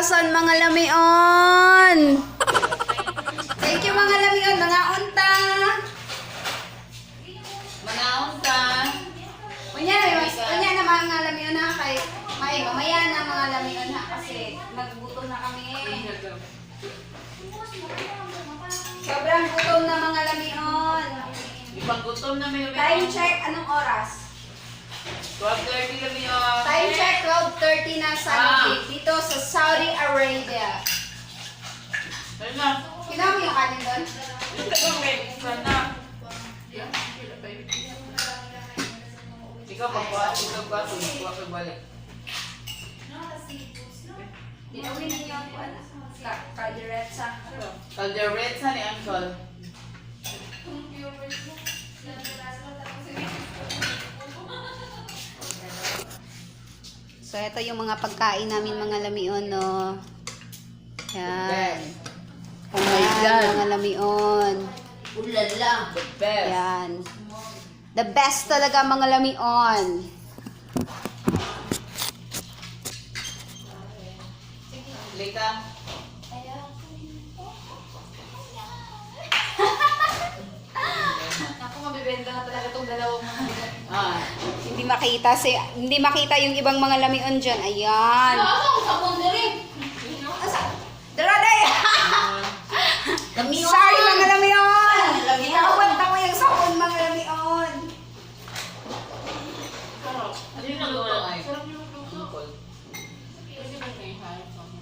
1,000 mga lamion. Thank you mga lamion, mga unta. Mga unta. Unya na mga lamion ha kay mamaya na mga lamion ha kasi naggutom na kami. Sobrang gutom na mga lamion. Ipaggutom na may Time check, anong oras? 12:30 kami yun. Time check, 12:30 na Saudi dito sa Saudi Arabia. Ayun na. Kailangan mo yung kanin doon? Ito ba may sana? Ikaw pagbuhat, ikaw ba? Tumikuha ka balik. Dinawin niyo ang kalderetsa. Caldereta ni Uncle. So, ito yung mga pagkain namin mga lamion, no? Yan. Oh my Yan, God. mga lamion. Ulala. The best. Yan. The best talaga mga lamion. Lika. Ako mabibenta na talaga itong dalawang mga. Ah. Hindi makita yung ibang mga lamion diyan. Ayan. Ano ang sabon diri? Daraday. Lamion. Sorry mga lamion. Lamion. Tawad na mo yung sabon mga lamion. Ano yung nagawa ay? Sarap yung luto. Uncle. Kasi ba kayo hayop ka mo?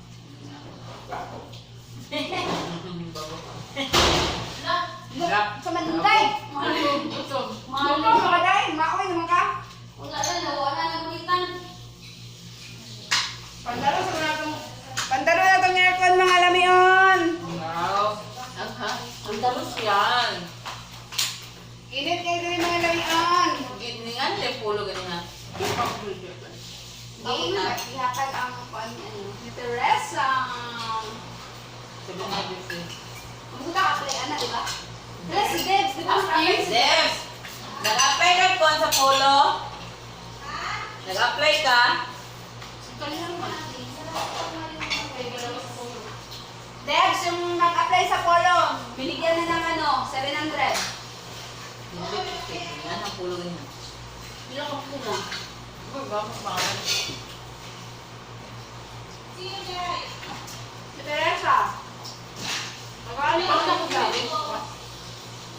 Hirap. Sa manday. Mahal yung gutom. Mahal ka mga day. Maoy naman ka. Wala na, nawala na gulitan. Pandaro na itong aircon mga lamion. Wow. Ang dalos yan. Init kayo din mga lamion. Giningan, lepulo ganyan. Ihatag ang ni Teresa. Sabi nga dito. Kumusta ka play, Ana, di ba? Teresa, si Debs, di ba? Debs! Nag-apply ka po sa polo? Nag-apply ka? Debs, yung nag-apply sa polo, binigyan na ng 700. Yan ang pulo ganyan. Bila ka po na. Uy, bakit mga Si Teresa. Nag-aalit ako na ko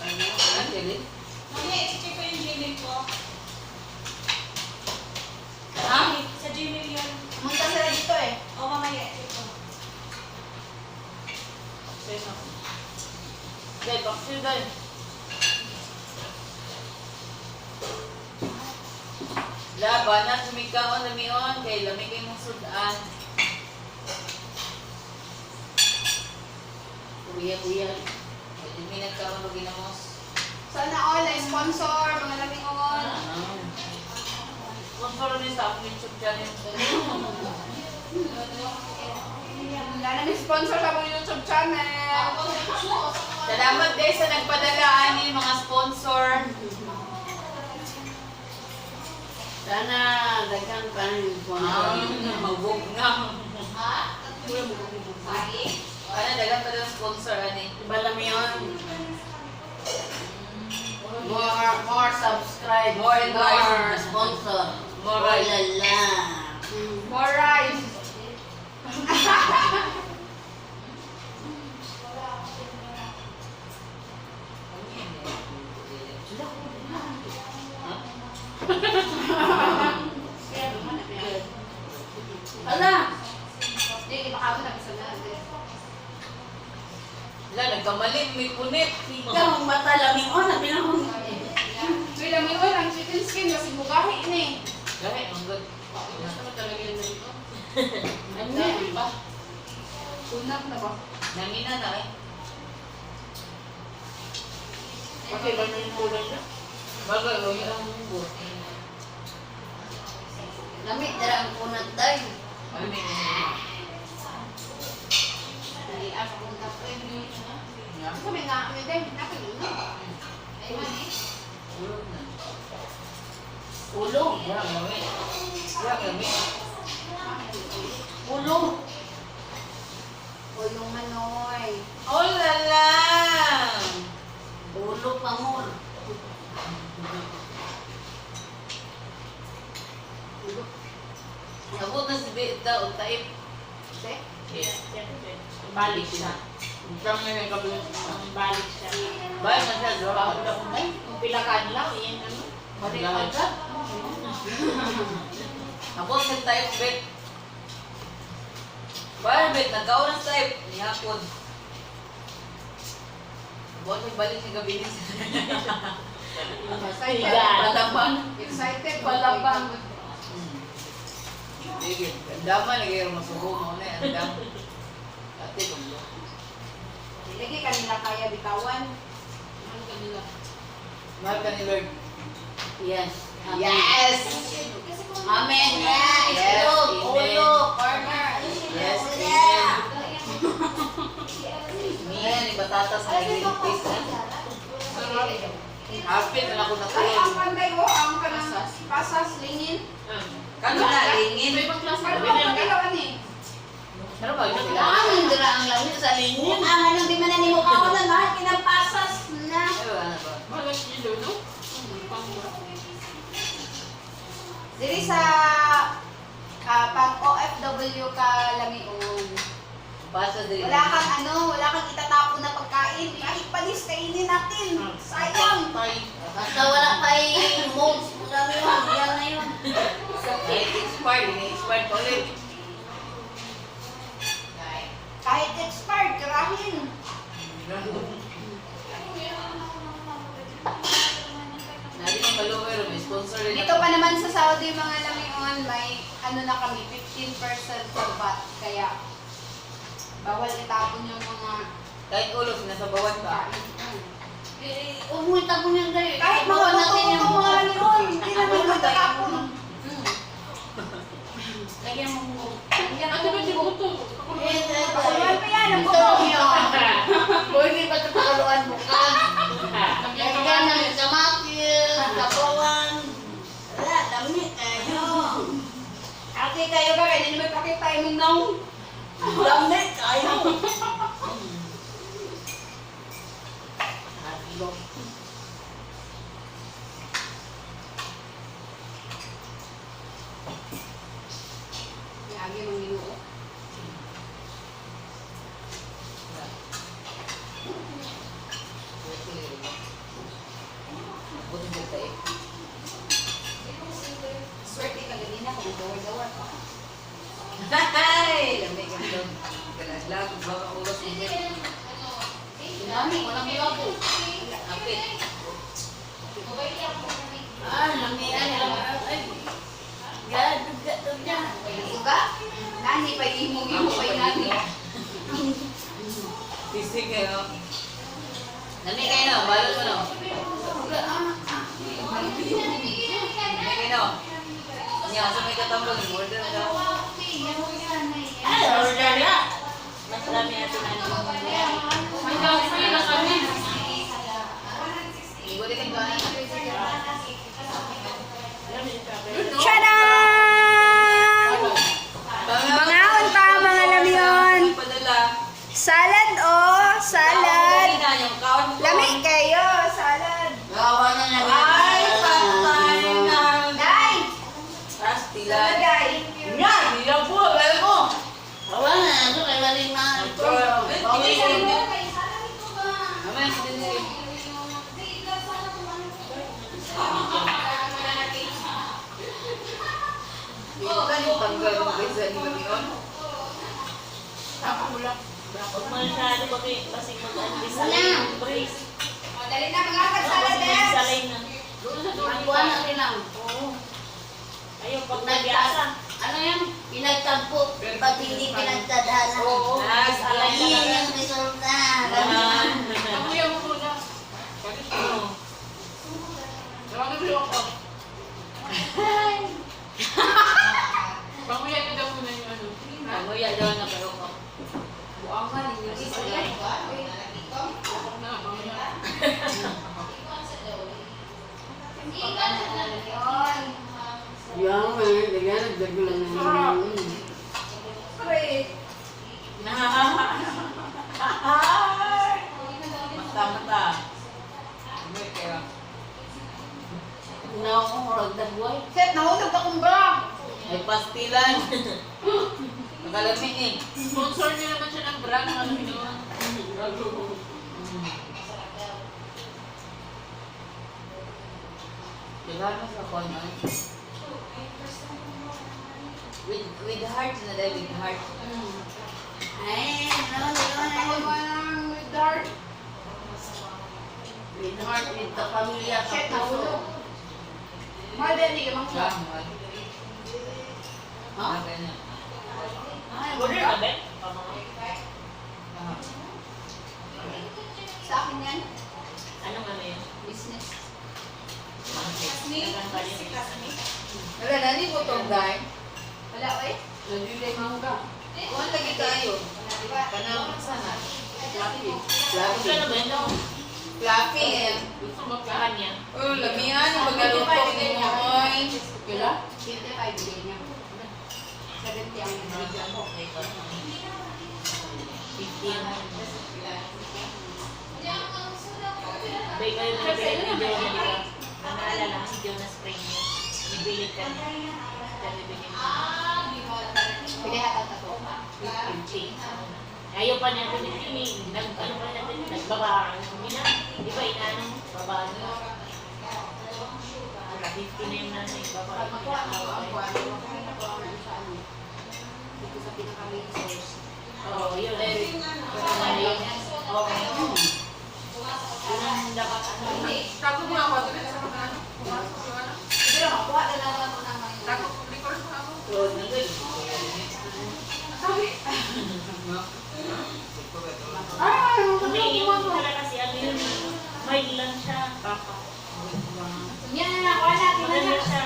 Ano, Jelly? Mami, i-check ko yung Gmail ko. Ha? Sa Gmail yun. Pumunta sila dito eh. O, mamaya, check ko. Sa'yo na. Dahil, bakit sa'yo dahil? Laban na sumikaon na miyon kay lamig kayo mong sudan. Uya. Pwede may nagkaroon ng ginamos. Sana all na sponsor, mga lamion. Sponsor rin sa aking YouTube channel. Wala na may sponsor sa akong YouTube channel. Salamat guys sa nagpadala ani mga sponsor. Sana, daghan pa rin yung Mabog na. Ha? Lagi? Ano, dagan pa ng sponsor ani. Balam yun. More subscribe. More endorse. sponsor. More rice. Lala. More rice. Hala! Hindi, makawin na bisa na. Wala, nagkamali, may punit. Ikaw, ang mata laming o, sabi na ko. Uy, lamion, ang chicken skin kasi bugahi ni. Gahit, ang good. Ano talaga yun na ito? Ano ba? Tunak na ba? Nangina na eh. Okay, ba na yung kulay na? Bagay, huwag yung ang munggo. Lamig, dara ang kunat tayo. Ano may Hindi ako kung tapos yun. Kasi may nga, may din, nakalino. Ay, mani. ulog na. Ulong. Yan, lamig. Yan, lamig. Ulong. O yung manoy. Oh lala! Ulo pa mo. Sabot na si Bita o taip. Te? Balik siya. Siyang nga yung kabila. Balik siya. Bayan na siya, drawang Bawal ka. na kung kung pilakan lang, yan ano. Balik Balik. agad. Ako sa taip, Bet. Bayan, Bet, nagkaon ng taip. Nihapon. Buwan yung balik ng gabi niya. Excited. Palabang. Excited. Palabang. Sige, andaman lagi yung masubo mo na yan. Andam. Ate, kumbo. Lagi kanila kaya bitawan. Ano kanila? Mahal ka ni Lord. Yes. Yes! Amen. Yes. Yes, Ulo, amen. ulo, corner. Yes, Yeah. Miyan, ni batatas na nagligpis. Hapit na ako Ay, ang natulog. panday ko, ang kanang pasas, lingin. Kano na, lingin. May pang klase Ano na ba pagkakawan eh? Ano ba yung sila? Ang dira ang langit sa lingin. Ang anong di man na ni mo ka na mahal kinapasas na. Ano ba, ano ba? Malas niyo, no? Diri sa pang OFW ka lamion. Basa din. Wala kang itatapon na pagkain. Kahit panis kainin natin. Sayang. Basta wala pa moves. Marami yun. Yan na yun. Kahit expired, ini-expired pa ulit. Kahit expired, karahin. Nari ng follower, may sponsor rin. Dito pa naman sa Saudi mga lamion, may ano na kami, 15% sa VAT. Kaya bawal itapon yung mga Kahit ulo, sinasabawan pa. kain. Huwag mo itapon yan dahil. Kahit mga Ibawan buto natin ng mga lamion, hindi namin matatapon. Lagyan mo mo. Ate ba di buto? Pakuluan pa yan, ang Ito buto. yun. Pwede ba ito pakaluan mo ka? Lagyan ng kamatis, kapawan. Wala, dami kayo. Ate kayo ba, kaya hindi naman pakita yung nong. Dami kayo. Lagi mong minuo. Buti mo tayo. Swerte ka ganina kung gawar-gawar pa. Hay! Lamig ang doon. Kalaglag, baka ulos mo din. Dami, walang bilabo. Apit. Lami ay. Gadug niya. Suga? Nani pa imo pa nani. Tisig kayo. Nami kayo no, balot mo no. Nami kayo no. Niya, sa may katambag, order na daw. Ay, order na. Mas dami natin ano. May kafe na kami. Ibuti kang doon. Tadaan! Bangaon pa mga lamyon. Padala. Salad oh, salad. Yung kaon mo. Lami kayo, salad. Gawa na lang. Ay, patay na. Day! Pastila. Salad day. Nga, hindi po. Alam mo. Gawa na, ito kay maling na. Mamaya sa dinili. Ganun tanggal ng bisa ni Lamion. Ako wala. Huwag masyado kasi mag-anlis sa Wala. brace. O, dali na mga salad eh. Salay na. Doon sa Ang tuloy buwan natin lang. Oo. Ayun, pag Nagtasa. nagyasa. Ano yan? Pinagtagpo. Ba't hindi pinagtadhana? Oo. Salay yan yung resulta. Kamuya mo muna. Bakit mo? Tawagin mo yung ako. Kamuya ka daw muna yung ano. Kamuya daw na pero ko. Buangan, hindi isa lang. Ako na, kamuya. Yun. Yan, nagdagulan na Pre. Nah. buhay. Set, nahulog akong bra. Ay, pastilan. Nakalami eh. Sponsor niyo naman siya ng brand. Ano yun? Diba mo sa kono? With heart na dahil, with heart. Ay, no, Ako no. ba ng with dark? With heart, with the pamilya, Set, sa puso. nahulog. Madali ka mang Gamon. Ha? Ah, ganyan. Ay, Order wala. ka, Ben? Ah. Sa akin yan. Anong ano yun? Business. Wala na, hindi mo itong guy. Wala ba eh? Nagulay mangga. Kuhan lagi tayo. Kanang sana. Fluffy. Fluffy. Ano ba yun? Fluffy eh. Gusto mo kahan niya? Oh, lamihan yung magaluto ni Moy. Kila? 25 bigay niya. 70 ang bigay ko. 15. Bay kayo na nabili ni Jonah, di ba? Ang naalala ko si Jonah Spring niya. Nibilit ka niya. Dahil nabili niya. Bigay hata tato. 15. Ayaw pa niya rin yung ano pa natin, nagbaba. Di ba inaano? Baba niya. 50 na yung nanay. Baba. Pag makuha mo ang buwan, makuha mo sa ano. Dito sa pinaka-main source. Oo, yun. Very. Okay. Yun ang dapat ano. Tako mo ako, dito sa mga ano. Pumasok yung ano. Siguro makuha na lang ako ng mga Tako, record mo ako. Tuod na good. Sabi. Hindi, yung talaga kasi ano yun. Mild lang siya. Baka. Yan na nakuha natin na Maganda yan. siya.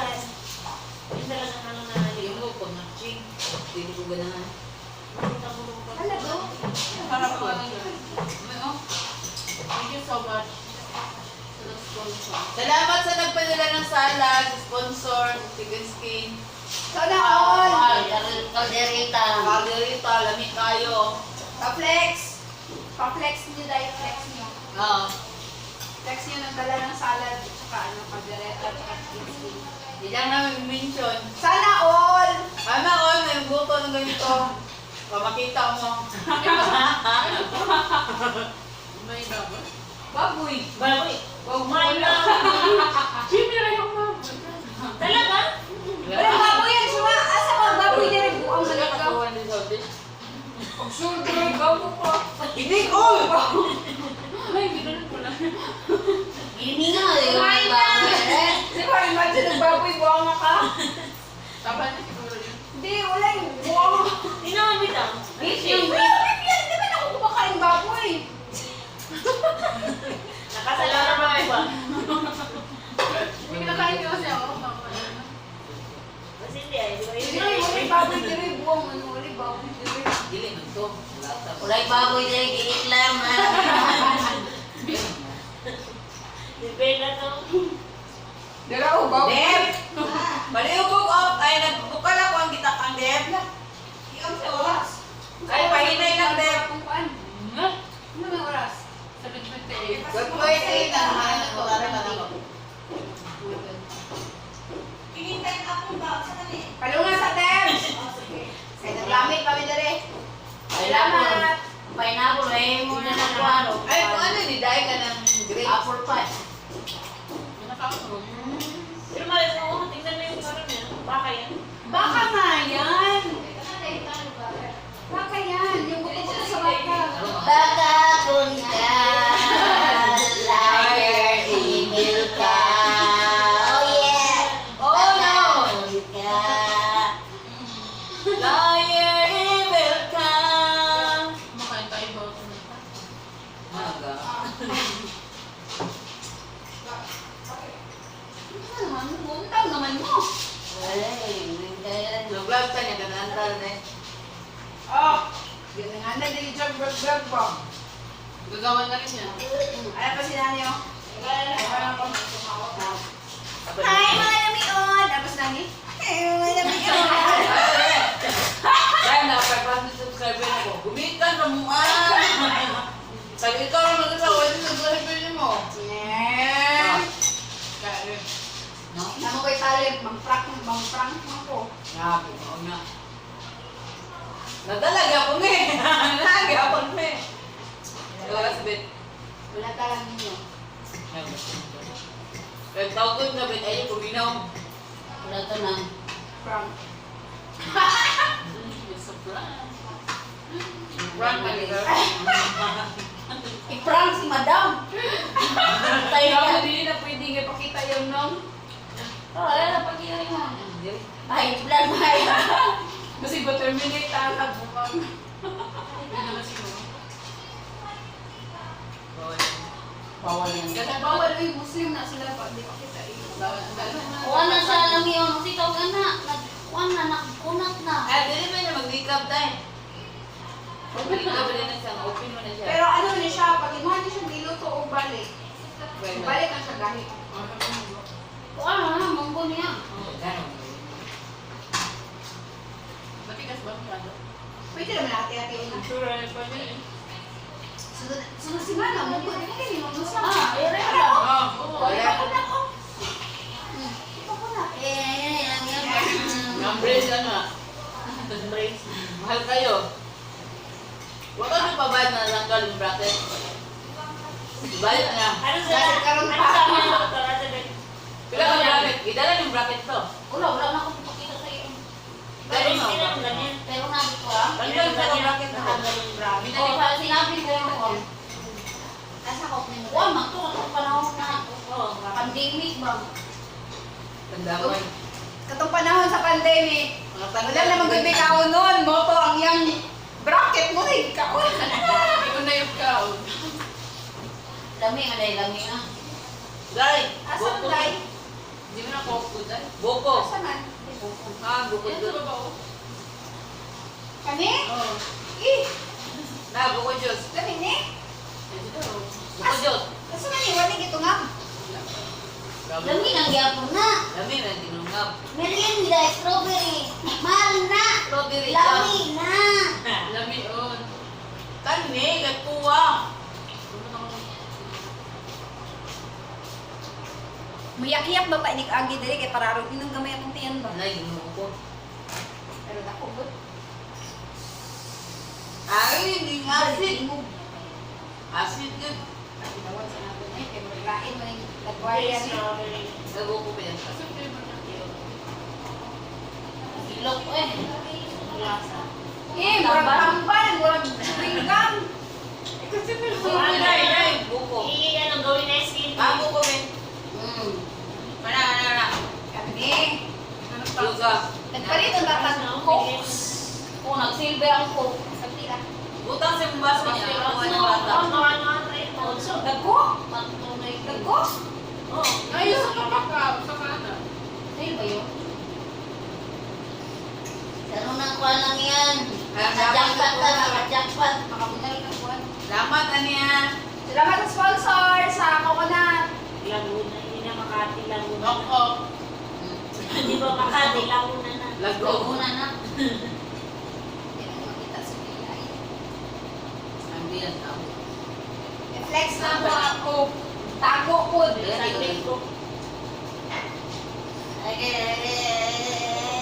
Yun talagang ano na. Yung mo ko na ching. Hindi ko ganahan. Hala to. Para po ano yun. Ano? Thank you so much. Sa nag-sponsor. Salamat sa nagpadala ng salad, sponsor, Chicken Skin. Sana all. Kalderita. Margarita, lamig kayo. Pa-flex. Pa-flex niyo dahil flex niyo. Oo. Flex niyo ng dala ng salad. Tsaka ano, pagdareta, tsaka chicken. Hindi lang namin mention. Sana all. Ana, oh, may buto ng ganito. Pamakita mo. May baboy. Baboy. Baboy. Kumain na. Siyempre na yung baboy. Talaga? Walang baboy yan. Suma, asa ka baboy na rin buang Sila nalagaw. kakuha ni Saudi. Pag-sure ko yung baboy ko. Hindi ko! Ay, gano'n ko lang. Ini nga, yung Kumain na. babae. Di ba, imagine nagbaboy, buwang ka. Tama niya siguro yun. Hindi, wala yung buwang. Tinamit ah. Beef yung beef. Beef yan. Di ba ako kumakain baboy? Nakasalaran mo ba? Hindi kinakain ko kasi ako. Kasi hindi ay. Di ba Hindi, wala yung baboy diri, buwang ano, wala yung baboy diri. Dili man to. Lata. Ulay baboy dahil giit lang. Si Bella to. Dira ako, baboy. Deb! Paliubog up. Ay, nagbukal ako ang gitakang Deb. Iyam sa oras. Ay, pahinay lang Deb. Kung paan. Ano may oras? 7:28. Good boy, say na. Ano to? Para ka naman. Kalungan sa Tebs! Kaya naglamit kami dere. Salamat! Pineapple, eh, muna na kwaro. Ay, kung ano, niday ka ng grapes. Apple pie. Nakakaroon. Pero malas mo, tingnan mo yung parang yan. Baka yan. Baka nga yan! Baka yan! Yung buto-buto sa baka. Baka kung ka, liar, evil ka. Oh yeah! Oh no! Kung ka. Liar, evil ka. Kumakain tayo ba? Maga. Ano naman? Buntang naman mo. Wala eh, nagkaya. Nag-vlog ka niya, kanantal na eh. Oh! Ganun nga na, di job vlog ba? Gagawan na rin yan. Alam pa sila niyo? Abay. Hi mga lamion! Tapos nani? Hi mga lamion! Dahil na, 500 subscriber ako. Gumitan na mo Sabi ikaw lang mag-asawa, yung subscriber niyo mo. Yeah! Kaya, No? Naman ko'y talent, Pang-prank ako. Grabe, oo nga. Nadalaga po me. Nadalaga po me. Lalas bit. Wala talaga ninyo. Kaya tawag na bit ay kuminaw. Wala ka na. Prank. It's a prank. Run ka nila. I-prank si madam. Tayo Ikaw, ka. hindi na pwedeng ipakita yung nung. Oh, ayan na pag-iari mo. Ay, blood my. Kasi ba terminate ang nagbukang. Hindi naman siguro. Bawal yan. Kasi bawal yung Muslim na sila pa. Di pa kita Kuha na siya alam yun. Kasi ikaw ka na. Kuha na, nakakunat na. Ah, dili ba niya mag-recap tayo? Mag-recap din na siya. Open mo na siya. Pero ano na siya, pag imuha niya siyang diluto o balik. Balik ang siya gahi. Kuha na, manggo niya. Matigas ba? Masyado? Pwede naman hati-hati na. Sure, pa niya eh. Sunod si Mana, munggo din kayo ni Mama Sam. Ah, ere ka na. Oo. Ipakuna ko. Ipakuna. Yan yan. Embrace ano ah. Embrace. Mahal kayo. Huwag ka nang pabayad na natanggal yung bracket. Ibalik na. Ano sa Kasi karoon ano pa. sa mga doktor ate Ben? Pila ka bracket? Idala yung bracket to. Wala na ako ipakita sa iyo. Dali mo. Hindi naman ganyan. Pero nabi ko ah. Tanggal ka ng bracket na. Tanggal yung bracket. Oh, sa sinabi ko ko. Asa ko ni mo. Wah, magto sa panahon na Oo, pandemic ba? Tanda ko yun. Katong panahon sa pandemic, Mga wala tanggal. na magbibikaon nun. Moto ang yang bracket mo na ikaon. Hindi ko na yung kaon. Lami nga dahil lami nga. Dai. Asa Boko. dai? Hindi mo na coco dyan. Boko. Asa man? Ah, boko Yan sa doon. baba oh. Kani? Oo. Eh, Na, boko Diyos. kani ni? Yan dito oh. Boko Diyos. Asa man ni wali gito nga? Lami nga gyapon na. Lami na tinungap. Merienda strawberry. Mahal na. Strawberry Lami na. Lami on. Kani, katuwa. Muyak-iyak ba pa inig agi diri kay pararo inong gamay akong tiyan ba? Nay, ginuo ko. Pero dako gud. Ay, hindi nga asid. Asid yun. Tawag sa natin eh kay maglain man yung lagwaya ni. Strawberry. Sago ko pa yan. Kasi flavor na yun. Ilok eh. Lasa. Eh, murag tambal, murag ringgang. Kasi flavor Ay, na ay, yun. ay. Buko. Ano gawin na skin? Ah, buko, Ben. Mana. Kani. Luga. Nagpalit ang lahat ng coke. Kung nagsilbi ang coke. Sabi lang. Butang sa mong baso niya. Ako Ano, ng bata. Dagko? Magtunay ka. Dagko? Oo. Ayun sa kapakaw, sa kanan. Sa'yo ba yun? Ano na kuha lang yan? Ah, Nakajangpat dapat na, nakajangpat. Makabunal ka buwan. Salamat, Ania. Salamat sa sponsor sa Coconut. Laguna. Hindi na Makati. Laguna. Oo. Hindi ba Makati? Laguna na. Lago. Una na. Hindi na makita sa pilay. Hindi yan tao. I-flex na mo ako. Tago po. Sabi ko.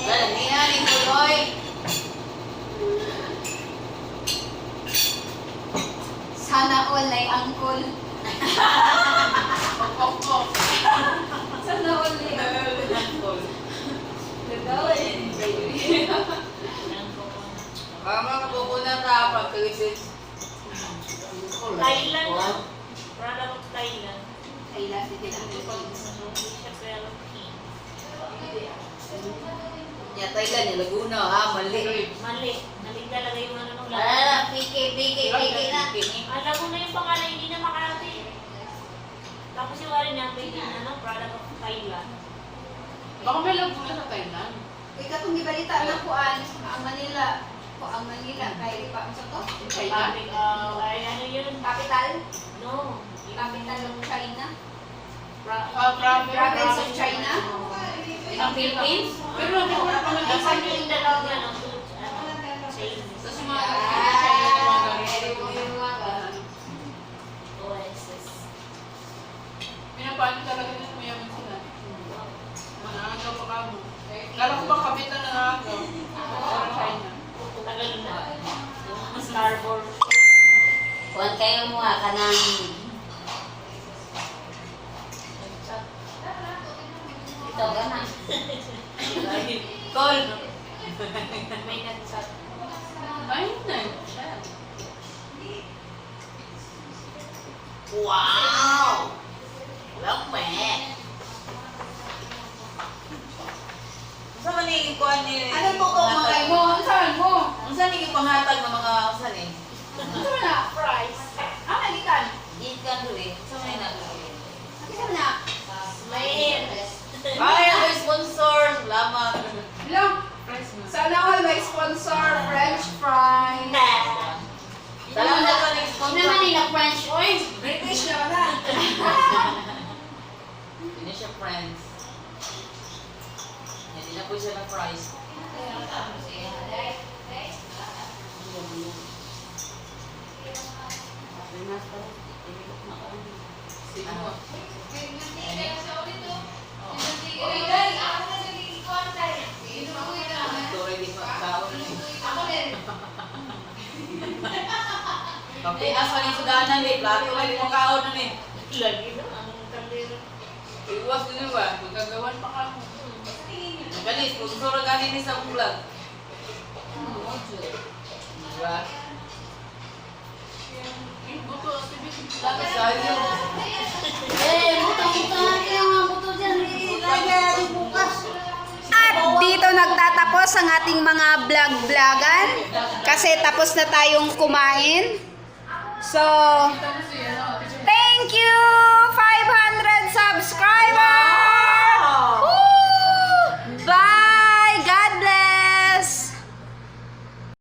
Well, Nia, ni Tuloy. Sana all ay angkol. Oo. Sana all ay angkol. Gagawin. Mama, kabuko na ta. Pagkalisit. Thailand na. Product of Thailand. Kailan din nila. Hindi siya pero Ya, Thailand, yung Laguna. Ah, mali. mali. Mali talaga yung ano nung Wala na, piki na. Alam mo na yung pangalan, hindi na Makati. Tapos yung wala niya, pwede na, ano, product of Thailand. Baka may laguna sa Thailand. Uy, katong gibalita na kuan ang Manila. Ang Manila kay pa sa to. Thailand? Public, ay ano yun? Capital. No. Capital ng China. Province of China? Ang Philippines? Pero hindi ko na pa Kasi nag-asal yung dalawa na, no, Chinese. Tapos yung mga China yung mga ganito. OSS. Pinapano talaga nila mayaman sila. Mga agaw pa kamo. Lalo kayo mo ka ng ito ka na. Call. May nagsat. Ayun na. Siya. Wow! Lame! Saan man yung kuhan ni... Anong tutok mo kay mo? Ang saan mo? Saan yung panghatag ng mga usan eh? Ano mo na? Price. Ah, nalikan. Ikan doon eh. Saan man yung Ano mo na? May ay, ang may sponsor! Salamat! Hello? Sana all may sponsor, French fries. Salamat sa nag-sponsor! Naman nila French oil. British na ka na. Hindi siya friends. Hindi na po siya ng price. Sige mo. Ito ready sa tao na eh. Pagpinas pa rin sudanan eh. Plato na rin mga kaon na eh. lagi na ang kaldero. Iwas din ba? Magagawan pa ka mo. Galis, sponsor ganin ni sa vlog. Diba? Eh, buto. Tapos sayo. Butang-butang kayo nga buto dyan. Lagi bukas. At dito nagtatapos ang ating mga vlog-vlogan kasi tapos na tayong kumain. So, thank you 500 subscribers!